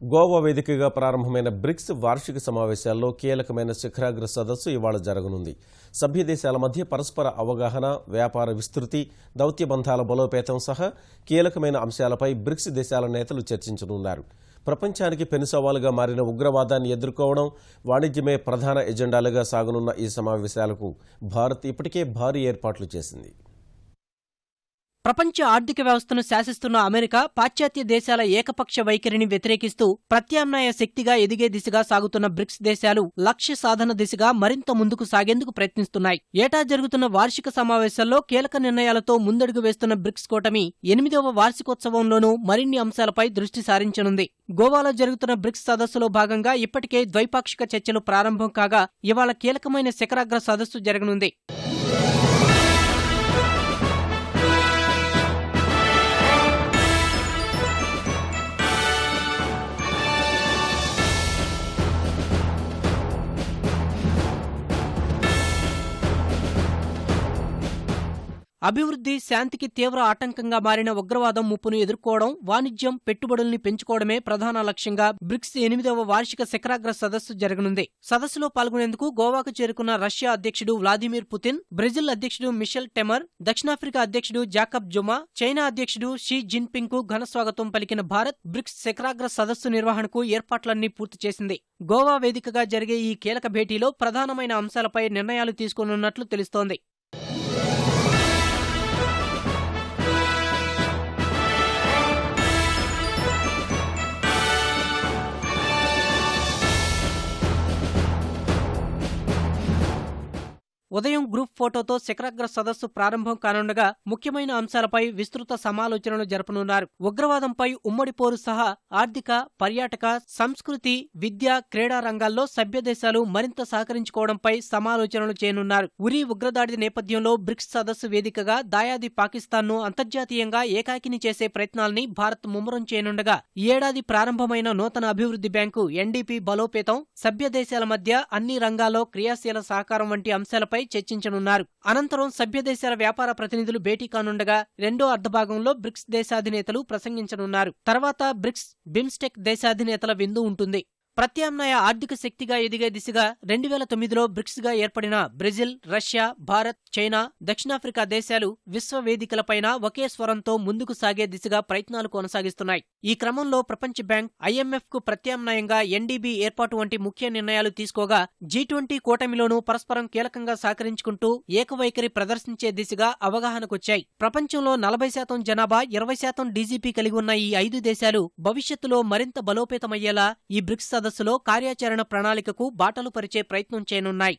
గోవా వేదికగా ప్రారంభమైన బ్రిక్స్ వార్షిక సమావేశాల్లో కీలకమైన శిఖరాగ్ర సదస్సు ఇవాళ జరగనుంది. సభ్య దేశాల మధ్య పరస్పర అవగాహన, వ్యాపార విస్తృతి, దౌత్య బంధాల బలోపేతం సహా కీలకమైన అంశాలపై బ్రిక్స్ దేశాల నేతలు చర్చించనున్నారు. ప్రపంచానికి పెను సవాలుగా మారిన ఉగ్రవాదాన్ని ఎదుర్కోవడం, వాణిజ్యమే ప్రధాన ఎజెండాలుగా సాగనున్న ఈ సమావేశాలకు భారత్ ఇప్పటికే భారీ ఏర్పాట్లు చేసింది. ప్రపంచ ఆర్థిక వ్యవస్థను శాసిస్తున్న అమెరికా పాశ్చాత్య దేశాల ఏకపక్ష వైఖరిని వ్యతిరేకిస్తూ ప్రత్యామ్నాయ శక్తిగా ఎదిగే దిశగా సాగుతున్న బ్రిక్స్ దేశాలు లక్ష్య సాధన దిశగా మరింత ముందుకు సాగేందుకు ప్రయత్నిస్తున్నాయి. ఏటా జరుగుతున్న వార్షిక సమావేశాల్లో కీలక నిర్ణయాలతో ముందడుగు వేస్తున్న బ్రిక్స్ కూటమి 8వ వార్షికోత్సవంలోనూ మరిన్ని అంశాలపై దృష్టి సారించనుంది. గోవాలో జరుగుతున్న బ్రిక్స్ సదస్సులో భాగంగా ఇప్పటికే ద్వైపాక్షిక చర్చలు ప్రారంభం కాగా ఇవాళ కీలకమైన శిఖరాగ్ర సదస్సు జరగనుంది. అభివృద్ధి, శాంతికి తీవ్ర ఆటంకంగా మారిన ఉగ్రవాదం ముప్పును ఎదుర్కోవడం, వాణిజ్యం, పెట్టుబడుల్ని పెంచుకోవడమే ప్రధాన లక్ష్యంగా బ్రిక్స్ 8వ వార్షిక శిఖరాగ్ర సదస్సు జరగనుంది. సదస్సులో పాల్గొనేందుకు గోవాకు చేరుకున్న రష్యా అధ్యక్షుడు వ్లాదిమిర్ పుతిన్, బ్రెజిల్ అధ్యక్షుడు మిషెల్ టెమర్, దక్షిణాఫ్రికా అధ్యక్షుడు జాకబ్ జుమా, చైనా అధ్యక్షుడు షీ జిన్పింగ్ కు ఘనస్వాగతం పలికిన భారత్ బ్రిక్స్ శిఖరాగ్ర సదస్సు నిర్వహణకు ఏర్పాట్లన్నీ పూర్తి చేసింది. గోవా వేదికగా జరిగే ఈ కీలక భేటీలో ప్రధానమైన అంశాలపై నిర్ణయాలు తీసుకోనున్నట్లు తెలుస్తోంది. ఉదయం గ్రూప్ ఫోటోతో శిఖరాగ్ర సదస్సు ప్రారంభం కానుండగా ముఖ్యమైన అంశాలపై విస్తృత సమాలోచనలు జరపనున్నారు. ఉగ్రవాదంపై ఉమ్మడి పోరు సహా ఆర్థిక, పర్యాటక, సంస్కృతి, విద్య, క్రీడా రంగాల్లో సభ్యదేశాలు మరింత సహకరించుకోవడంపై సమాలోచనలు చేయనున్నారు. ఉరీ ఉగ్రదాడి నేపథ్యంలో బ్రిక్స్ సదస్సు వేదికగా దాయాది పాకిస్తాన్ను అంతర్జాతీయంగా ఏకాకిని చేసే ప్రయత్నాల్ని భారత్ ముమ్మరం చేయనుండగా ఈ ఏడాది ప్రారంభమైన నూతన అభివృద్ధి బ్యాంకు ఎన్డీపీ బలోపేతం, సభ్యదేశాల మధ్య అన్ని రంగాల్లో క్రియాశీల సహకారం వంటి అంశాలపై చర్చించనున్నారు. అనంతరం సభ్యదేశాల వ్యాపార ప్రతినిధులు భేటీ కానుండగా రెండో అర్ధభాగంలో బ్రిక్స్ దేశాధినేతలు ప్రసంగించనున్నారు. తర్వాత బ్రిక్స్, బిమ్స్టెక్ దేశాధినేతల విందు ఉంటుంది. ప్రత్యామ్నాయ ఆర్థిక శక్తిగా ఎదిగే దిశగా 2009లో బ్రిక్స్గా ఏర్పడిన బ్రెజిల్, రష్యా, భారత్, చైనా, దక్షిణాఫ్రికా దేశాలు విశ్వవేదికలపైన ఒకే స్వరంతో ముందుకు సాగే దిశగా ప్రయత్నాలు కొనసాగిస్తున్నాయి. ఈ క్రమంలో ప్రపంచ బ్యాంక్, ఐఎంఎఫ్ కు ప్రత్యామ్నాయంగా ఎన్డీబీ ఏర్పాటు వంటి ముఖ్య నిర్ణయాలు తీసుకోగా G20 కూటమిలోనూ పరస్పరం కీలకంగా సహకరించుకుంటూ ఏకవైఖరి ప్రదర్శించే దిశగా అవగాహనకొచ్చాయి. ప్రపంచంలో 40% జనాభా, 20% డీజీపీ కలిగి ఉన్న ఈ 5 దేశాలు భవిష్యత్తులో మరింత బలోపేతమయ్యేలా ఈ బ్రిక్స్ సదస్సులో కార్యాచరణ ప్రణాళికకు బాటలు పరిచే ప్రయత్నం చేయనున్నాయి.